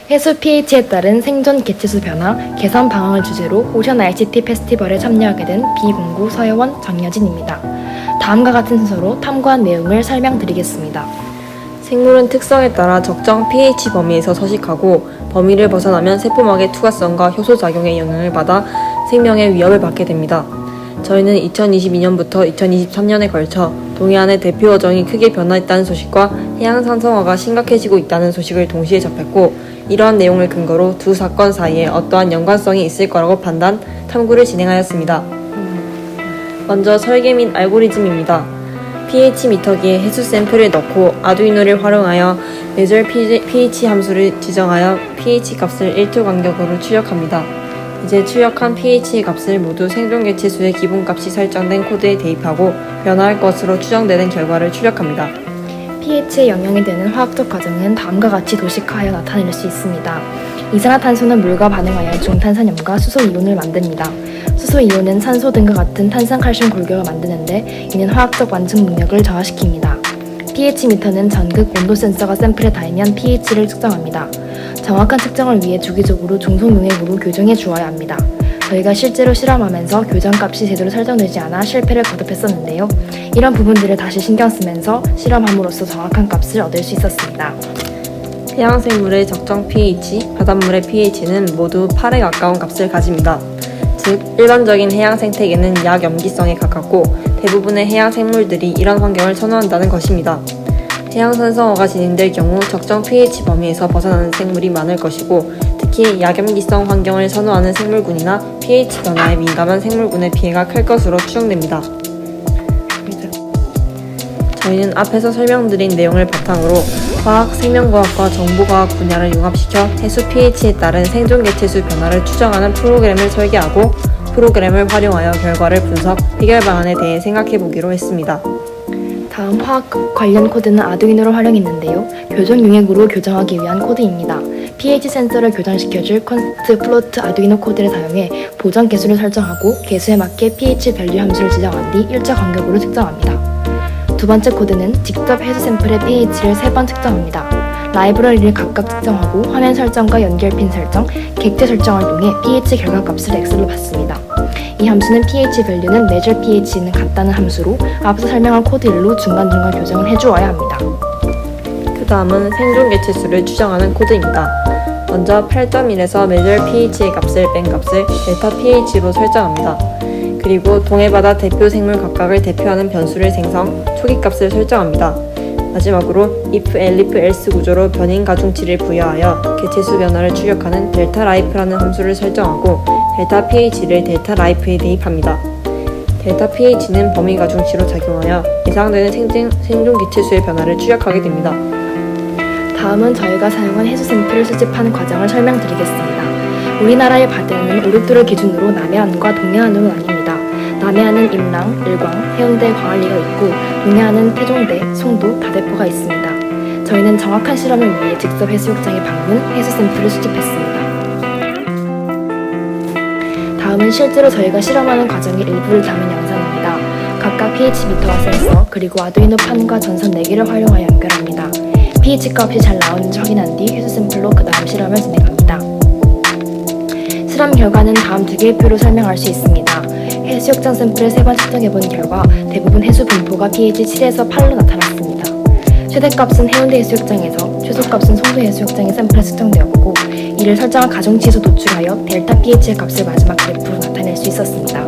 해수 pH에 따른 생존 개체수 변화, 개선 방안을 주제로 오션 ICT 페스티벌에 참여하게 된 비공고 서여원 정여진입니다. 다음과 같은 순서로 탐구한 내용을 설명드리겠습니다. 생물은 특성에 따라 적정 pH 범위에서 서식하고 범위를 벗어나면 세포막의 투과성과 효소작용의 영향을 받아 생명의 위협을 받게 됩니다. 저희는 2022년부터 2023년에 걸쳐 동해안의 대표 어종이 크게 변화했다는 소식과 해양 산성화가 심각해지고 있다는 소식을 동시에 접했고, 이러한 내용을 근거로 두 사건 사이에 어떠한 연관성이 있을 거라고 판단, 탐구를 진행하였습니다. 먼저 설계 및 알고리즘입니다. pH 미터기에 해수 샘플을 넣고 아두이노를 활용하여 매절 pH 함수를 지정하여 pH 값을 1초 간격으로 출력합니다. 이제 출력한 pH 값을 모두 생존 개체수의 기본값이 설정된 코드에 대입하고 변화할 것으로 추정되는 결과를 출력합니다. pH에 영향이 되는 화학적 과정은 다음과 같이 도식화하여 나타낼 수 있습니다. 이산화탄소는 물과 반응하여 중탄산염과 수소이온을 만듭니다. 수소이온은 산소 등과 같은 탄산칼슘 골격을 만드는데 이는 화학적 완충 능력을 저하시킵니다. pH 미터는 전극 온도 센서가 샘플에 닿으면 pH를 측정합니다. 정확한 측정을 위해 주기적으로 중성용액으로 교정해 주어야 합니다. 저희가 실제로 실험하면서 교정값이 제대로 설정되지 않아 실패를 거듭했었는데요. 이런 부분들을 다시 신경 쓰면서 실험함으로써 정확한 값을 얻을 수 있었습니다. 해양생물의 적정 pH, 바닷물의 pH는 모두 8에 가까운 값을 가집니다. 즉, 일반적인 해양 생태계는 약염기성에 가깝고 대부분의 해양 생물들이 이런 환경을 선호한다는 것입니다. 해양 산성화가 진행될 경우 적정 pH 범위에서 벗어나는 생물이 많을 것이고, 특히 약염기성 환경을 선호하는 생물군이나 pH 변화에 민감한 생물군의 피해가 클 것으로 추정됩니다. 저희는 앞에서 설명드린 내용을 바탕으로 화학, 생명과학과 정보과학 분야를 융합시켜 해수 pH에 따른 생존 개체수 변화를 추정하는 프로그램을 설계하고 프로그램을 활용하여 결과를 분석, 해결 방안에 대해 생각해보기로 했습니다. 다음 화학 관련 코드는 아두이노를 활용했는데요. 교정 용액으로 교정하기 위한 코드입니다. pH 센서를 교정시켜줄 콘스트 플로트 아두이노 코드를 사용해 보정 개수를 설정하고 개수에 맞게 pH 밸류 함수를 지정한 뒤 일자 간격으로 측정합니다. 두 번째 코드는 직접 해수 샘플의 pH를 3번 측정합니다. 라이브러리를 각각 측정하고 화면 설정과 연결핀 설정, 객체 설정을 통해 pH 결과값을 엑셀로 받습니다. 이 함수는 pH 밸류는 measure pH는 같다는 함수로 앞서 설명한 코드 일로 중간중간 교정을 해주어야 합니다. 그 다음은 생존 개체수를 추정하는 코드입니다. 먼저 8.1에서 measure pH의 값을 뺀 값을 델타 pH로 설정합니다. 그리고 동해바다 대표 생물 각각을 대표하는 변수를 생성, 초기값을 설정합니다. 마지막으로 if, elif, else 구조로 변인 가중치를 부여하여 개체수 변화를 출력하는 델타 라이프라는 함수를 설정하고 델타 pH를 델타 라이프에 대입합니다. 델타 pH는 범위 가중치로 작용하여 예상되는 생존 개체수의 변화를 출력하게 됩니다. 다음은 저희가 사용한 해수 샘플을 수집하는 과정을 설명드리겠습니다. 우리나라의 바다는 오륙도를 기준으로 남해안과 동해안으로 나뉩니다. 남해안은 임랑, 일광, 해운대, 광안리가 있고 동해안은 태종대, 송도, 다대포가 있습니다. 저희는 정확한 실험을 위해 직접 해수욕장에 방문, 해수 샘플을 수집했습니다. 다음은 실제로 저희가 실험하는 과정의 일부를 담은 영상입니다. 각각 pH 미터와 센서, 그리고 아두이노 판과 전선 4개를 활용하여 연결합니다. pH 값이 잘 나오는지 확인한 뒤 해수 샘플로 그 다음 실험을 진행합니다. 실험 결과는 다음 2개의 표로 설명할 수 있습니다. 해수욕장 샘플을 3번 측정해본 결과 대부분 해수 분포가 pH 7에서 8로 나타났습니다. 최대값은 해운대 해수욕장에서, 최소값은 송도 해수욕장의 샘플에 측정되었고, 이를 설정한 가중치에서 도출하여 델타 pH의 값을 마지막 그래프로 나타낼 수 있었습니다.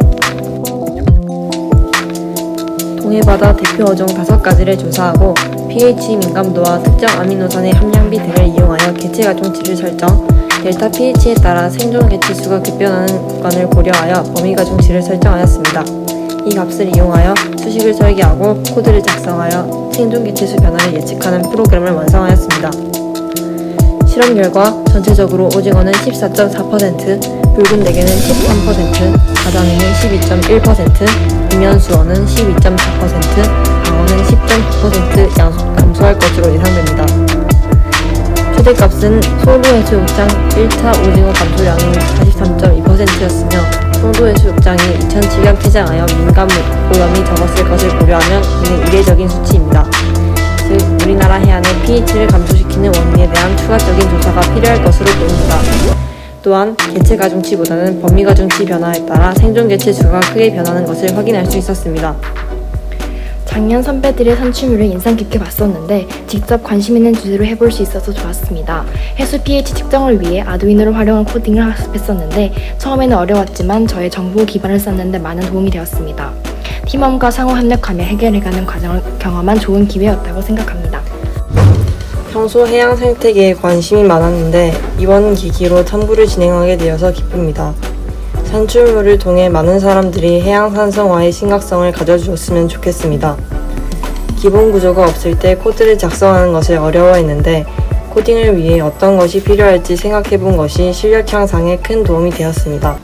동해바다 대표 어종 5가지를 조사하고 pH 민감도와 특정 아미노산의 함량비 등을 이용하여 개체 가중치를 설정, 델타 pH에 따라 생존 개체수가 급변하는 구간을 고려하여 범위 가중치를 설정하였습니다. 이 값을 이용하여 수식을 설계하고 코드를 작성하여 생존 개체수 변화를 예측하는 프로그램을 완성하였습니다. 실험 결과 전체적으로 오징어는 14.4%, 붉은 대게는 13%, 가자미는 12.1%, 이면수어는 12.4%, 방어는 10.9% 감소할 것으로 예상됩니다. 최대값은 송도해수욕장 1차 오징어 감소량이 43.2%였으며 송도해수욕장이 2007년 폐장하여 민감 오염이 적었을 것을 고려하면 이는 이례적인 수치입니다. 즉, 우리나라 해안의 pH를 감소시키는 원인에 대한 추가적인 조사가 필요할 것으로 보입니다. 또한 개체 가중치보다는 범위 가중치 변화에 따라 생존 개체 수가 크게 변하는 것을 확인할 수 있었습니다. 작년 선배들의 산출물을 인상 깊게 봤었는데 직접 관심 있는 주제로 해볼 수 있어서 좋았습니다. 해수 pH 측정을 위해 아두이노를 활용한 코딩을 학습했었는데 처음에는 어려웠지만 저의 정보 기반을 쌓는 데 많은 도움이 되었습니다. 팀원과 상호 협력하며 해결해가는 과정을 경험한 좋은 기회였다고 생각합니다. 평소 해양 생태계에 관심이 많았는데 이번 계기로 탐구를 진행하게 되어서 기쁩니다. 산출물을 통해 많은 사람들이 해양 산성화의 심각성을 가져주었으면 좋겠습니다. 기본 구조가 없을 때 코드를 작성하는 것을 어려워했는데 코딩을 위해 어떤 것이 필요할지 생각해본 것이 실력 향상에 큰 도움이 되었습니다.